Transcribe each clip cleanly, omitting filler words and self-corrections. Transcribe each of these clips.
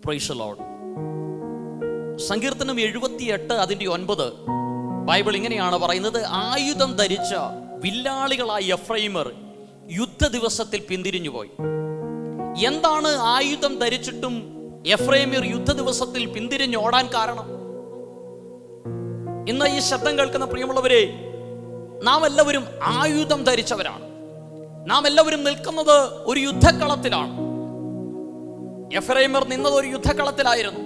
Praise the Lord. സങ്കീർത്തനം 78 അതിൻ്റെ 9 Bible ഇങ്ങനെയാണ് പറയുന്നത്: ആയുധം ധരിച്ച വില്ലാളികളായ എഫ്രൈമർ യുദ്ധ ദിവസത്തിൽ പിന്തിരിഞ്ഞുപോയി. എന്താണ് ആയുധം ധരിച്ചിട്ടും എഫ്രൈമർ യുദ്ധ ദിവസത്തിൽ പിന്തിരിഞ്ഞോടാൻ കാരണം? ഇന്ന് ഈ ശബ്ദം കേൾക്കുന്ന പ്രിയമുള്ളവരെ, നാം എല്ലാവരും ആയുധം ധരിച്ചവരാണ്. നാം എല്ലാവരും നിൽക്കുന്നത് ഒരു യുദ്ധക്കളത്തിലാണ്. എഫ്രൈമർ നിന്നത് ഒരു യുദ്ധക്കളത്തിലായിരുന്നു.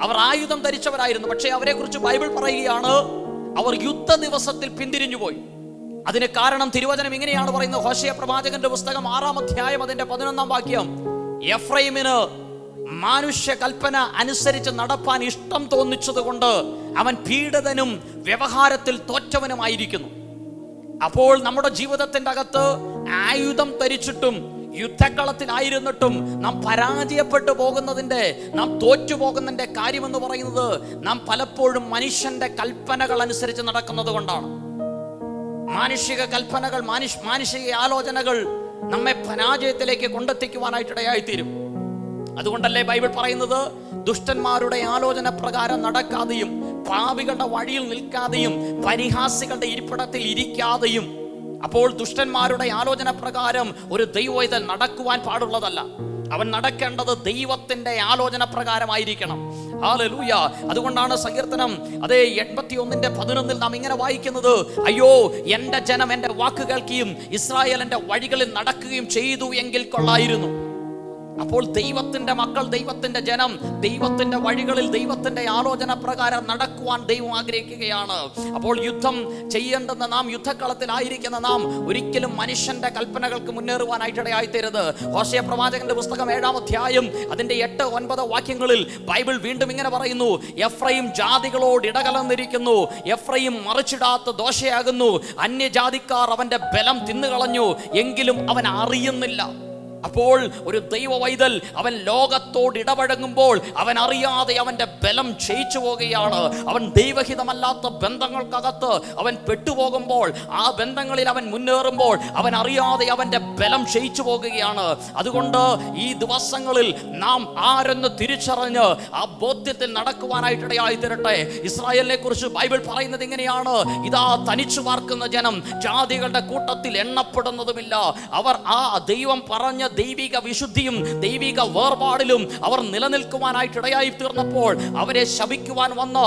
അവർ ആയുധം ധരിച്ചവരായിരുന്നു. പക്ഷേ അവരെ കുറിച്ച് ബൈബിൾ പറയുകയാണ്, അവർ യുദ്ധ ദിവസത്തിൽ പിന്തിരിഞ്ഞുപോയി. അതിന് കാരണം തിരുവചനം ഇങ്ങനെയാണ് പറയുന്നത്. ഹോശേയ പ്രവാചകന്റെ പുസ്തകം 6-ാം അധ്യായം അതിന്റെ 11-ാം വാക്യം: എഫ്രൈമിന് മാനുഷ്യ കൽപ്പന അനുസരിച്ച് നടപ്പാൻ ഇഷ്ടം തോന്നിച്ചതുകൊണ്ട് അവൻ പീഡിതനും വ്യവഹാരത്തിൽ തോറ്റവനുമായിരിക്കുന്നു. അപ്പോൾ നമ്മുടെ ജീവിതത്തിന്റെ അകത്ത് ആയുധം ധരിച്ചിട്ടും യുദ്ധക്കളത്തിലായിരുന്നിട്ടും നാം പരാജയപ്പെട്ടു പോകുന്നതിന്റെ, നാം തോറ്റുപോകുന്നതിന്റെ കാര്യമെന്ന് പറയുന്നത് നാം പലപ്പോഴും മനുഷ്യന്റെ കൽപ്പനകൾ അനുസരിച്ച് നടക്കുന്നത് കൊണ്ടാണ്. മാനുഷിക കൽപ്പനകൾ, മാനുഷിക ആലോചനകൾ നമ്മെ പരാജയത്തിലേക്ക് കൊണ്ടെത്തിക്കുവാനായിട്ടിടയായിത്തീരും. അതുകൊണ്ടല്ലേ ബൈബിൾ പറയുന്നത്, ദുഷ്ടന്മാരുടെ ആലോചന പ്രകാരം നടക്കാതെയും പാപികളുടെ വഴിയിൽ നിൽക്കാതെയും പരിഹാസികളുടെ ഇരിപ്പിടത്തിൽ ഇരിക്കാതെയും. അപ്പോൾ ദുഷ്ടന്മാരുടെ ആലോചന പ്രകാരം ഒരു ദൈവവേദൻ നടക്കുവാൻ പാടുള്ളതല്ല. അവൻ നടക്കേണ്ടത് ദൈവത്തിന്റെ ആലോചന പ്രകാരമായിരിക്കണം. ഹല്ലേലൂയ. അതുകൊണ്ടാണ് സങ്കീർത്തനം 81:11 നാം ഇങ്ങനെ വായിക്കുന്നത്: അയ്യോ, എന്റെ ജനം എന്റെ വാക്ക് കേൾക്കുകയും ഇസ്രായേൽ എന്റെ വഴികളിൽ നടക്കുകയും ചെയ്തു എങ്കിൽ കൊള്ളായിരുന്നു. അപ്പോൾ ദൈവത്തിന്റെ മക്കൾ, ദൈവത്തിന്റെ ജനം ദൈവത്തിന്റെ വഴികളിൽ, ദൈവത്തിന്റെ ആലോചന പ്രകാരം നടക്കുവാൻ ദൈവം ആഗ്രഹിക്കുകയാണ്. അപ്പോൾ യുദ്ധം ചെയ്യേണ്ടെന്ന് നാം, യുദ്ധക്കളത്തിലായിരിക്കുന്ന നാം ഒരിക്കലും മനുഷ്യന്റെ കൽപ്പനകൾക്ക് മുന്നേറുവാനായിട്ടിടയായിത്തീരരുത്. ഹോശേയ പ്രവാചകന്റെ പുസ്തകം 7-ാം അധ്യായം അതിന്റെ 8-9 വാക്യങ്ങളിൽ ബൈബിൾ വീണ്ടും ഇങ്ങനെ പറയുന്നു: എഫ്രൈം ജാതികളോട് ഇടകലർന്നിരിക്കുന്നു, എഫ്രൈം മറിച്ചിടാത്ത ദോശയാകുന്നു, അന്യജാതിക്കാർ അവന്റെ ബലം തിന്നുകളഞ്ഞു, എങ്കിലും അവൻ അറിയുന്നില്ല. അപ്പോൾ ഒരു ദൈവവൈതൽ അവൻ ലോകത്തോട് ഇടപഴകുമ്പോൾ അവൻ അറിയാതെ അവന്റെ ബലം ക്ഷയിച്ചു പോകുകയാണ്. അവൻ ദൈവഹിതമല്ലാത്ത ബന്ധങ്ങൾക്കകത്ത് അവൻ പെട്ടുപോകുമ്പോൾ, ആ ബന്ധങ്ങളിൽ അവൻ മുന്നേറുമ്പോൾ അവൻ അറിയാതെ അവന്റെ ബലം ക്ഷയിച്ചു പോകുകയാണ്. അതുകൊണ്ട് ഈ ദിവസങ്ങളിൽ നാം ആരെന്ന് തിരിച്ചറിഞ്ഞ് ആ ബോധ്യത്തിൽ നടക്കുവാനായിട്ടിടയായി തീരട്ടെ. ഇസ്രായേലിനെ കുറിച്ച് ബൈബിൾ പറയുന്നത് ഇങ്ങനെയാണ്: ഇതാ തനിച്ചു പാർക്കുന്ന ജനം, ജാതികളുടെ കൂട്ടത്തിൽ എണ്ണപ്പെടുന്നതുമില്ല. അവർ ആ ദൈവം പറഞ്ഞ ദൈവിക വിശുദ്ധിയും ദൈവിക വേർപാടിലും അവർ നിലനിൽക്കുവാനായിട്ടിടയായി തീർന്നപ്പോൾ അവരെ ശപിക്കുവാൻ വന്ന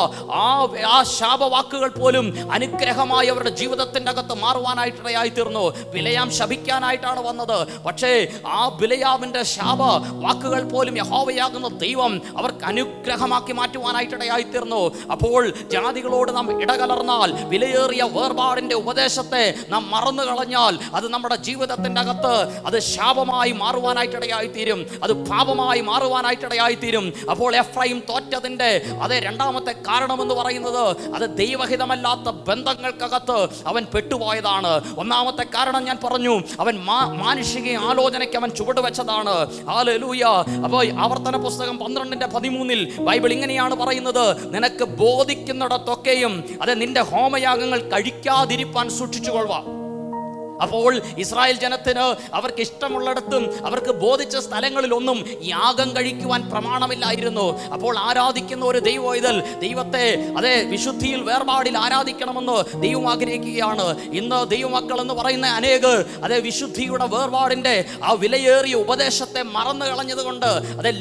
ആ ശാപവാക്കുകൾ പോലും അനുഗ്രഹമായി അവരുടെ ജീവിതത്തിന്റെ അകത്ത് മാറുവാനായിട്ടിടയായി തീർന്നു. ബിലയാം ശപിക്കാനായിട്ടാണ് വന്നത്. പക്ഷേ ആ ബിലയാമിന്റെ ശാപ വാക്കുകൾ പോലും യഹോവയാകുന്ന ദൈവം അവർക്ക് അനുഗ്രഹമാക്കി മാറ്റുവാനായിട്ടിടയായി തീർന്നു. അപ്പോൾ ജാതികളോട് നാം ഇടകലർന്നാൽ, വിലയേറിയ വേർപാടിന്റെ ഉപദേശത്തെ നാം മറന്നു കളഞ്ഞാൽ, അത് നമ്മുടെ ജീവിതത്തിന്റെ അകത്ത് അത് ശാപമായി മാറുവാനായിട്ടിടയായിത്തീരും, അത് പാപമായി മാറുവാനായിട്ടിടയായിത്തീരും. അപ്പോൾ എഫ്രൈം തോറ്റതിന്റെ രണ്ടാമത്തെ കാരണമെന്ന് പറയുന്നത് അത് ദൈവഹിതമല്ലാത്ത ബന്ധങ്ങൾക്കകത്ത് അവൻ പെട്ടുപോയതാണ്. ഒന്നാമത്തെ കാരണം ഞാൻ പറഞ്ഞു, അവൻ മാനുഷിക ആലോചനയ്ക്ക് അവൻ ചുവട് വെച്ചതാണ്. ഹല്ലേലൂയ. അപ്പോൾ ആവർത്തന പുസ്തകം 12:13 ബൈബിൾ ഇങ്ങനെയാണ് പറയുന്നത്: നിനക്ക് ബോധിക്കുന്നിടത്തൊക്കെയും നിന്റെ ഹോമയാഗങ്ങൾ കഴിക്കാതിരിപ്പാൻ സൂക്ഷിച്ചുകൊള്ളുക. അപ്പോൾ ഇസ്രായേൽ ജനത്തിന് അവർക്ക് ഇഷ്ടമുള്ളിടത്തും അവർക്ക് ബോധിച്ച സ്ഥലങ്ങളിലൊന്നും യാഗം കഴിക്കുവാൻ പ്രമാണമില്ലായിരുന്നു. അപ്പോൾ ആരാധിക്കുന്ന ഒരു ദൈവവൈതൽ ദൈവത്തെ വിശുദ്ധിയിൽ, വേർപാടിൽ ആരാധിക്കണമെന്ന് ദൈവം ആഗ്രഹിക്കുകയാണ്. ഇന്ന് ദൈവമക്കൾ എന്ന് പറയുന്ന അനേകർ വിശുദ്ധിയുടെ, വേർപാടിന്റെ ആ വിലയേറിയ ഉപദേശത്തെ മറന്നു കളഞ്ഞതുകൊണ്ട്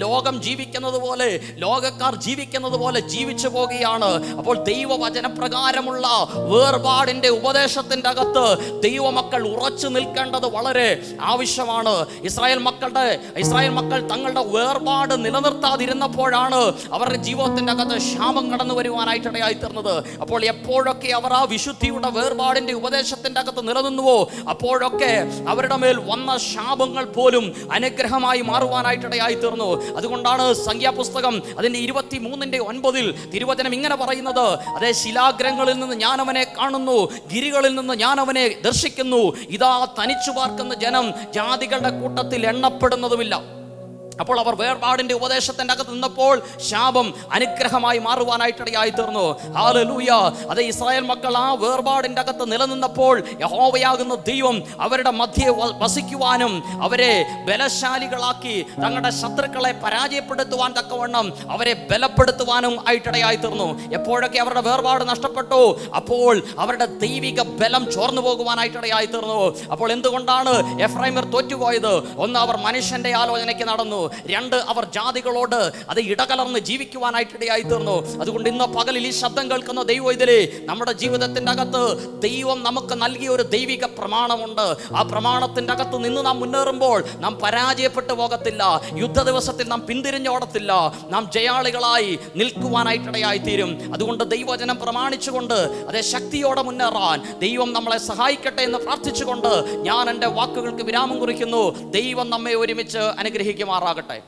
ലോകം ജീവിക്കുന്നത് പോലെ, ലോകക്കാർ ജീവിക്കുന്നത് പോലെ ജീവിച്ചു പോകുകയാണ്. അപ്പോൾ ദൈവവചനപ്രകാരമുള്ള വേർപാടിന്റെ ഉപദേശത്തിന്റെ അകത്ത് ദൈവമക്കൾ ഉറച്ചു നിൽക്കേണ്ടത് വളരെ ആവശ്യമാണ്. ഇസ്രായേൽ മക്കൾ തങ്ങളുടെ വേർപാട് നിലനിർത്താതിരുന്നപ്പോഴാണ് അവരുടെ ജീവിതത്തിന്റെ അകത്ത് ശാപം കടന്നു വരുവാനായിട്ടിടയായി തീർന്നത്. അപ്പോൾ എപ്പോഴൊക്കെ അവർ ആ വിശുദ്ധിയുടെ, വേർപാടിന്റെ ഉപദേശത്തിന്റെ അകത്ത് നിലനിന്നുവോ അപ്പോഴൊക്കെ അവരുടെ മേൽ വന്ന ശാപങ്ങൾ പോലും അനുഗ്രഹമായി മാറുവാനായിട്ടിടയായി തീർന്നു. അതുകൊണ്ടാണ് സംഖ്യാപുസ്തകം 23:9 തിരുവചനം ഇങ്ങനെ പറയുന്നത്: ശിലാഗ്രഹങ്ങളിൽ നിന്ന് ഞാൻ അവനെ കാണുന്നു, ഗിരികളിൽ നിന്ന് ഞാൻ അവനെ ദർശിക്കുന്നു. ഇതാ തനിച്ചു പാർക്കുന്ന ജനം ജാതികളുടെ കൂട്ടത്തിൽ എണ്ണപ്പെടുന്നതുമില്ല. അപ്പോൾ അവർ വേർപാടിന്റെ ഉപദേശത്തിന്റെ അകത്ത് നിന്നപ്പോൾ ശാപം അനുഗ്രഹമായി മാറുവാനായിട്ടിടയായി തീർന്നു. ഹല്ലേലൂയ. അത് ഇസ്രായേൽ മക്കൾ ആ വേർപാടിന്റെ അകത്ത് നിലനിന്നപ്പോൾ യഹോവയാകുന്ന ദൈവം അവരുടെ മധ്യേ വസിക്കുവാനും അവരെ ബലശാലികളാക്കി തങ്ങളുടെ ശത്രുക്കളെ പരാജയപ്പെടുത്തുവാൻ തക്കവണ്ണം അവരെ ബലപ്പെടുത്തുവാനും ആയിട്ടിടയായി തീർന്നു. എപ്പോഴൊക്കെ അവരുടെ വേർപാട് നഷ്ടപ്പെട്ടു, അപ്പോൾ അവരുടെ ദൈവിക ബലം ചോർന്നു പോകുവാനായിട്ടിടയായി തീർന്നു. അപ്പോൾ എന്തുകൊണ്ടാണ് എഫ്രൈമർ തോറ്റുപോയത്? ഒന്ന്, അവർ മനുഷ്യന്റെ ആലോചനയ്ക്ക് നടന്നു. രണ്ട്, അവർ ജാതികളോട് അത് ഇടകലർന്ന് ജീവിക്കുവാനായിട്ടിടയായി തീർന്നു. അതുകൊണ്ട് ഇന്ന് പകലിൽ ഈ ശബ്ദം കേൾക്കുന്ന ദൈവവൈതലേ, നമ്മുടെ ജീവിതത്തിൻ്റെ അകത്ത് ദൈവം നമുക്ക് നൽകിയ ഒരു ദൈവിക പ്രമാണമുണ്ട്. ആ പ്രമാണത്തിൻ്റെ അകത്ത് നിന്ന് നാം മുന്നേറുമ്പോൾ നാം പരാജയപ്പെട്ടു പോകത്തില്ല. യുദ്ധ ദിവസത്തിൽ നാം പിന്തിരിഞ്ഞോടത്തില്ല. നാം ജയാളികളായി നിൽക്കുവാനായിട്ടിടയായി തീരും. അതുകൊണ്ട് ദൈവവചനം പ്രമാണിച്ചുകൊണ്ട് അതേ ശക്തിയോടെ മുന്നേറാൻ ദൈവം നമ്മളെ സഹായിക്കട്ടെ എന്ന് പ്രാർത്ഥിച്ചുകൊണ്ട് ഞാൻ എൻ്റെ വാക്കുകൾക്ക് വിരാമം കുറിക്കുന്നു. ദൈവം നമ്മെ ഒരുമിച്ച് അനുഗ്രഹിക്കുമാറാകട്ടെ.